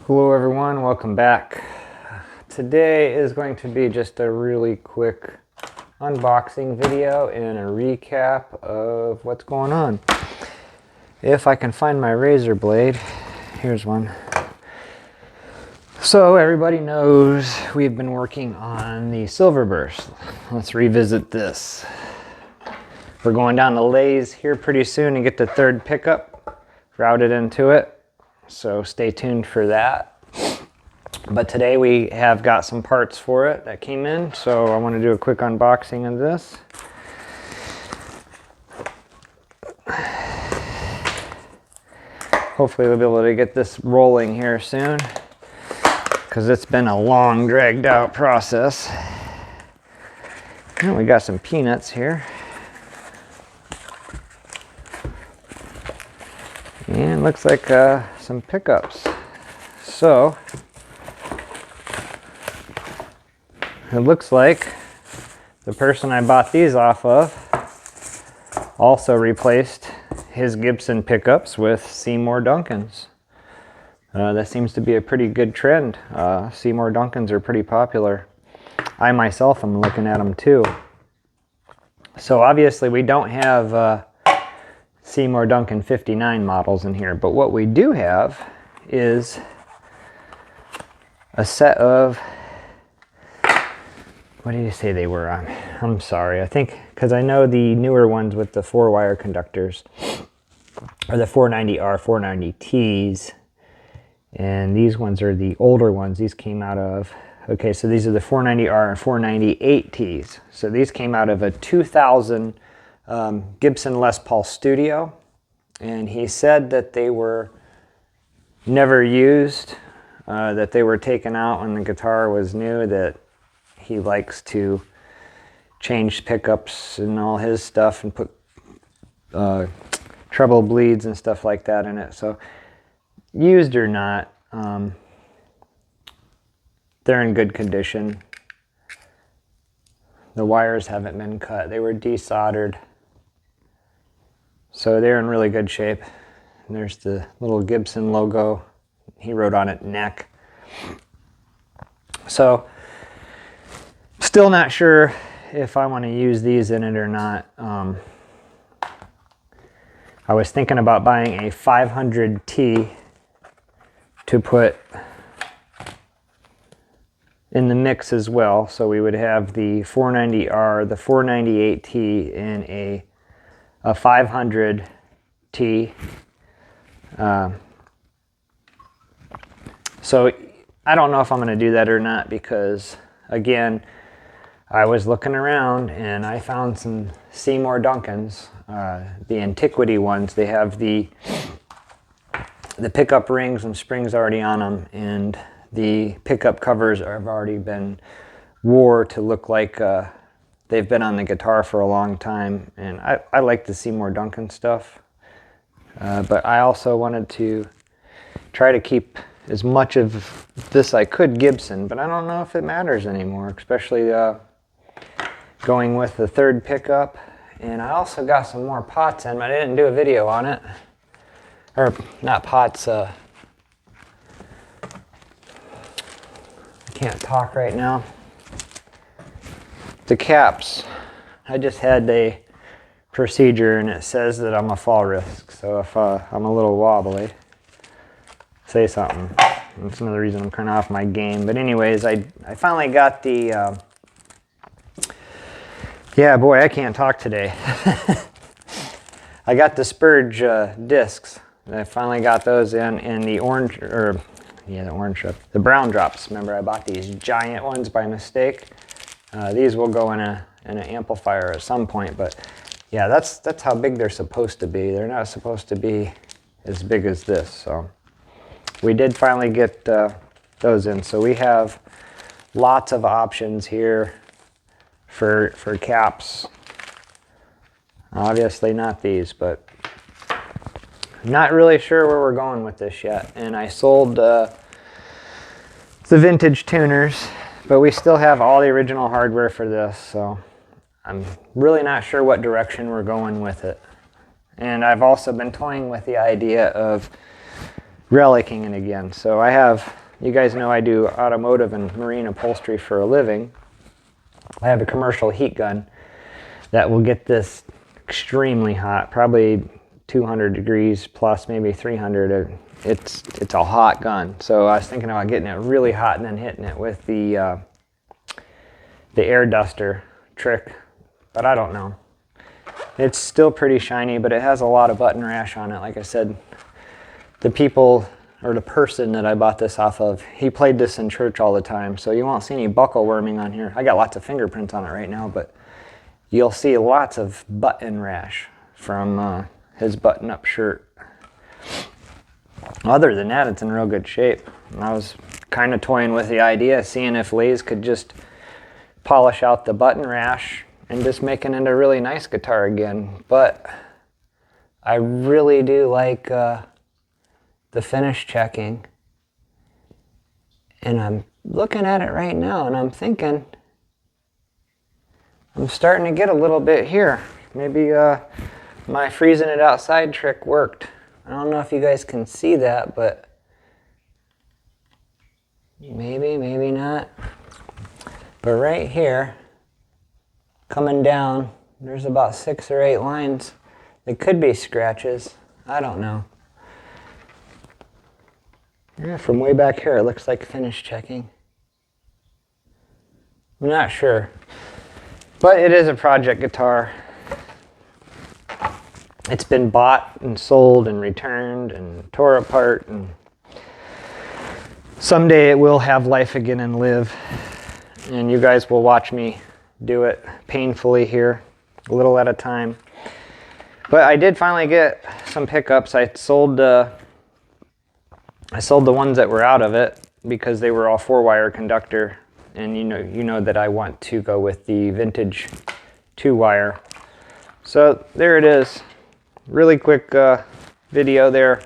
Hello everyone, welcome back. Today is going to be just a really quick unboxing video and a recap of what's going on. If I can find my razor blade, here's one. So everybody knows we've been working on the Silverburst. Let's revisit this. We're going down to Lay's here pretty soon and get the third pickup routed into it. So stay tuned for that. But today we have got some parts for it that came in, so I want to do a quick unboxing of this. Hopefully we'll be able to get this rolling here soon, because it's been a long, dragged out process. And we got some peanuts here. And looks like some pickups. So it looks like the person I bought these off of also replaced his Gibson pickups with Seymour Duncans. That seems to be a pretty good trend. Seymour Duncans are pretty popular. I myself am looking at them too. So obviously we don't have Seymour Duncan 59 models in here, but what we do have is a set of, what did you say they were on? I'm sorry, I think, because I know the newer ones with the 4-wire conductors are the 490R, 490Ts, and these ones are the older ones. These came out of, okay, so these are the 490R and 498Ts. So these came out of a 2000 Gibson Les Paul Studio, and he said that they were never used, that they were taken out when the guitar was new, that he likes to change pickups and all his stuff and put treble bleeds and stuff like that in it. So used or not, they're in good condition. The wires haven't been cut. They were desoldered. So they're in really good shape. And there's the little Gibson logo. He wrote on it, neck. So still not sure if I want to use these in it or not. I was thinking about buying a 500T to put in the mix as well. So we would have the 490R, the 498T, and a 500T. So I don't know if I'm going to do that or not, because again, I was looking around and I found some Seymour Duncans, the antiquity ones. They have the pickup rings and springs already on them, and the pickup covers have already been wore to look like they've been on the guitar for a long time. And I like the Seymour Duncan stuff, but I also wanted to try to keep as much of this I could Gibson, but I don't know if it matters anymore, especially going with the third pickup. And I also got some more pots in, but I didn't do a video on it. Or not pots, I can't talk right now. The caps. I just had a procedure and it says that I'm a fall risk. So if I'm a little wobbly, say something. That's another reason I'm kind of off my game. But anyways, I finally got the, yeah, boy, I can't talk today. I got the Spurge discs. I finally got those in, and the orange, or yeah, the orange strip, the brown drops. Remember, I bought these giant ones by mistake. These will go in an amplifier at some point, but yeah, that's how big they're supposed to be. They're not supposed to be as big as this. So we did finally get those in. So we have lots of options here for caps. Obviously not these, but I'm not really sure where we're going with this yet. And I sold the vintage tuners, but we still have all the original hardware for this, so I'm really not sure what direction we're going with it. And I've also been toying with the idea of relicking it again. So I have, you guys know I do automotive and marine upholstery for a living. I have a commercial heat gun that will get this extremely hot, probably 200 degrees plus, maybe 300. It's a hot gun. So I was thinking about getting it really hot and then hitting it with the air duster trick, but I don't know. It's still pretty shiny, but it has a lot of button rash on it. Like I said, the people, or the person that I bought this off of, he played this in church all the time, so you won't see any buckle worming on here. I got lots of fingerprints on it right now, but you'll see lots of button rash from his button-up shirt. Other than that, it's in real good shape. I was kind of toying with the idea, seeing if Lays could just polish out the button rash and just making it a really nice guitar again. But I really do like the finish checking. And I'm looking at it right now and I'm thinking, I'm starting to get a little bit here. Maybe my freezing it outside trick worked. I don't know if you guys can see that, but maybe, maybe not. But right here, coming down, there's about 6 or 8 lines. They could be scratches. I don't know. Yeah, from way back here, it looks like finish checking. I'm not sure. But it is a project guitar. It's been bought and sold and returned and tore apart, and someday it will have life again and live. And you guys will watch me do it painfully here, a little at a time. But I did finally get some pickups. I sold the ones that were out of it because they were all 4-wire conductor, and you know that I want to go with the vintage 2-wire. So there it is. Really quick video there.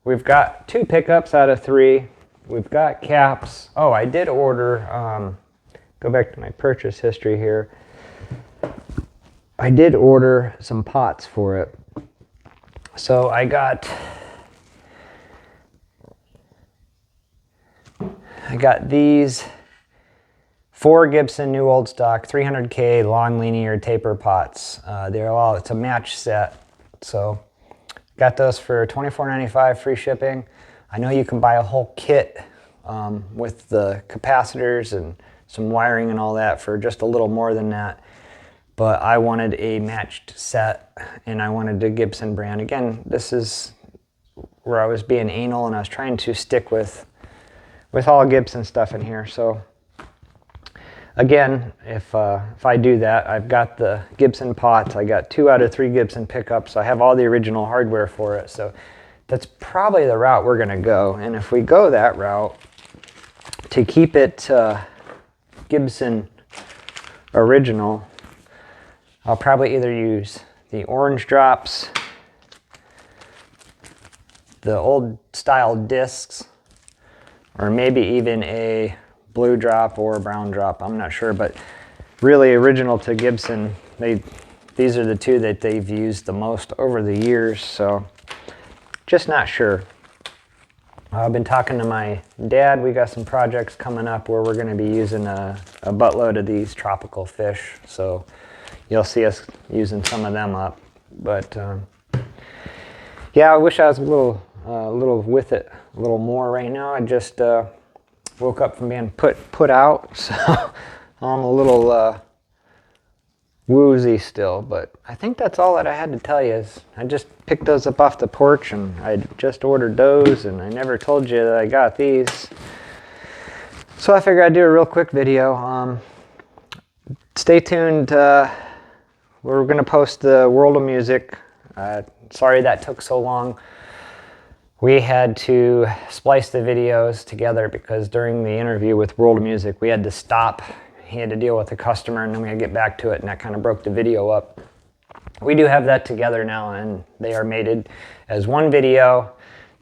We've got 2 pickups out of 3. We've got caps. Oh, I did order, go back to my purchase history here. I did order some pots for it. So I got these 4 Gibson new old stock 300K long linear taper pots. It's a match set. So got those for $24.95 free shipping. I know you can buy a whole kit with the capacitors and some wiring and all that for just a little more than that. But I wanted a matched set, and I wanted the Gibson brand. Again, this is where I was being anal, and I was trying to stick with all Gibson stuff in here. So again, if I do that, I've got the Gibson pots. I got 2 out of 3 Gibson pickups. I have all the original hardware for it. So that's probably the route we're gonna go. And if we go that route, to keep it Gibson original, I'll probably either use the orange drops, the old style discs, or maybe even a blue drop or a brown drop. I'm not sure, but really original to Gibson. These are the 2 that they've used the most over the years, so just not sure. I've been talking to my dad. We got some projects coming up where we're going to be using a buttload of these tropical fish, so you'll see us using some of them up. But yeah, I wish I was a little with it a little more right now. I just woke up from being put out, so I'm a little woozy still, but I think that's all that I had to tell you. Is I just picked those up off the porch, and I just ordered those, and I never told you that I got these. So I figured I'd do a real quick video. Stay tuned. We're going to post the World of Music. Sorry that took so long. We had to splice the videos together because during the interview with World of Music, we had to stop. He had to deal with the customer, and then we had to get back to it, and that kind of broke the video up. We do have that together now, and they are mated as one video.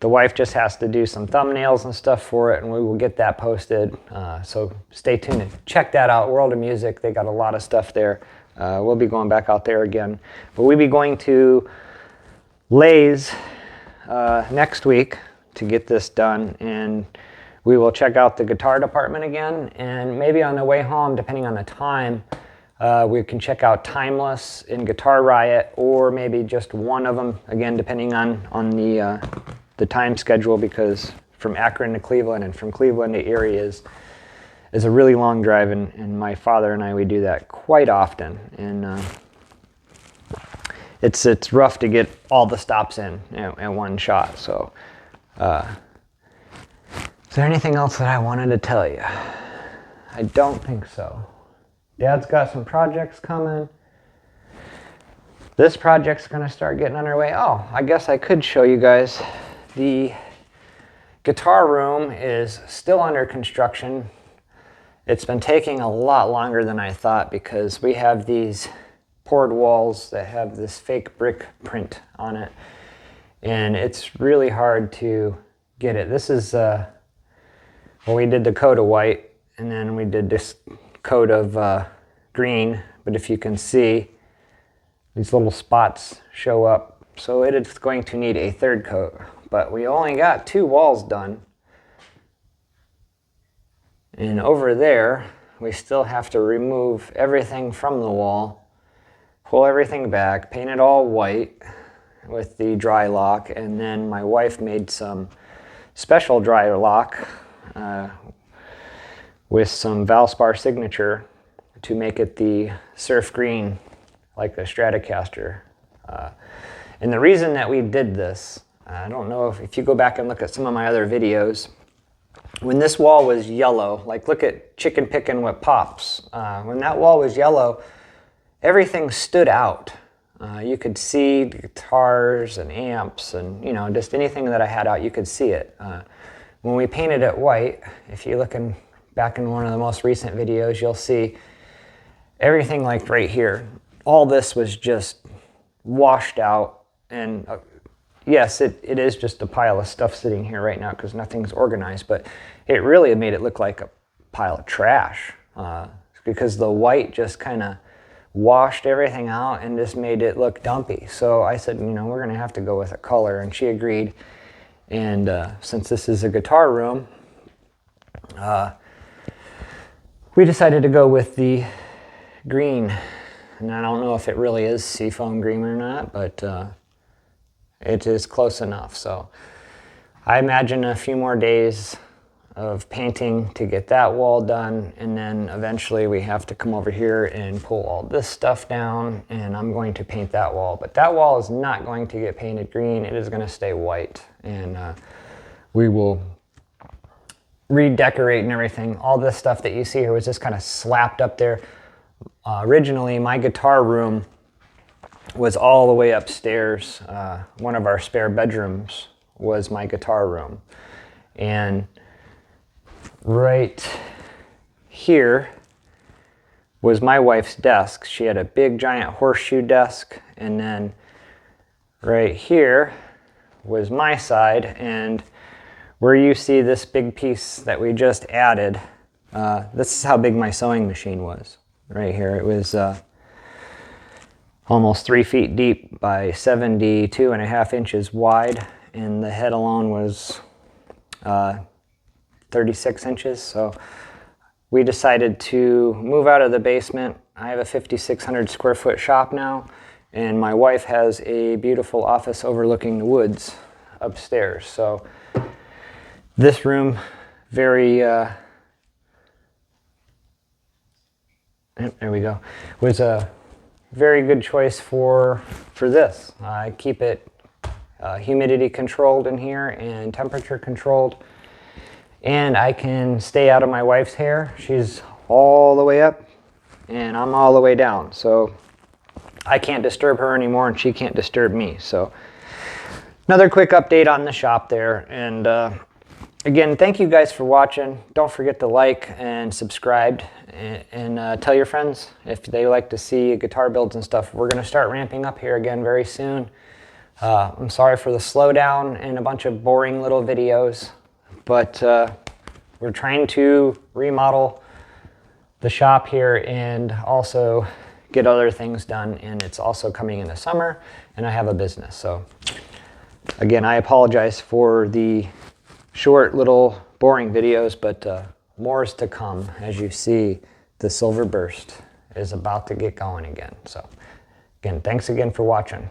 The wife just has to do some thumbnails and stuff for it, and we will get that posted. So stay tuned and check that out, World of Music. They got a lot of stuff there. We'll be going back out there again. But we'll be going to Lay's next week to get this done, and we will check out the guitar department again, and maybe on the way home, depending on the time, we can check out Timeless and Guitar Riot, or maybe just one of them, again, depending on the time schedule, because from Akron to Cleveland and from Cleveland to Erie is a really long drive, and my father and I, we do that quite often, and it's rough to get all the stops in one shot. So is there anything else that I wanted to tell you? I don't think so. Dad's got some projects coming. This project's going to start getting underway. Oh, I guess I could show you guys. The guitar room is still under construction. It's been taking a lot longer than I thought, because we have these poured walls that have this fake brick print on it, and it's really hard to get it. This is well, we did the coat of white, and then we did this coat of green, but if you can see, these little spots show up, so it is going to need a third coat. But we only got 2 walls done, and over there we still have to remove everything from the wall, pull everything back, paint it all white with the dry lock, and then my wife made some special dry lock with some Valspar signature to make it the surf green like the Stratocaster. And the reason that we did this, I don't know if you go back and look at some of my other videos, when this wall was yellow, like look at Chicken Pickin' with Pops, when that wall was yellow, everything stood out. You could see the guitars and amps and, you know, just anything that I had out, you could see it. When we painted it white, if you look back in one of the most recent videos, you'll see everything like right here. All this was just washed out, and yes, it is just a pile of stuff sitting here right now because nothing's organized, but it really made it look like a pile of trash because the white just kind of washed everything out and just made it look dumpy. So I said, you know, we're going to have to go with a color, and she agreed. And since this is a guitar room, we decided to go with the green. And I don't know if it really is seafoam green or not, but it is close enough. So I imagine a few more days of painting to get that wall done, and then eventually we have to come over here and pull all this stuff down, and I'm going to paint that wall. But that wall is not going to get painted green. It is going to stay white, and we will redecorate and everything. All this stuff that you see here was just kind of slapped up there. Originally, my guitar room was all the way upstairs. One of our spare bedrooms was my guitar room, and right here was my wife's desk. She had a big giant horseshoe desk, and then right here was my side, and where you see this big piece that we just added, this is how big my sewing machine was. Right here, it was almost 3 feet deep by 72.5 inches wide, and the head alone was 36 inches. So we decided to move out of the basement. I have a 5,600 square foot shop now, and my wife has a beautiful office overlooking the woods upstairs. So this room, very there we go, was a very good choice for this. I keep it humidity controlled in here and temperature controlled, and I can stay out of my wife's hair. She's all the way up and I'm all the way down, so I can't disturb her anymore and she can't disturb me. So another quick update on the shop there, and again, thank you guys for watching. Don't forget to like and subscribe, and tell your friends if they like to see guitar builds and stuff. We're going to start ramping up here again very soon. I'm sorry for the slowdown and a bunch of boring little videos, but we're trying to remodel the shop here and also get other things done, and it's also coming in the summer, and I have a business. So Again, I apologize for the short little boring videos, but more is to come. As you see, the Silverburst is about to get going again. So again, thanks again for watching.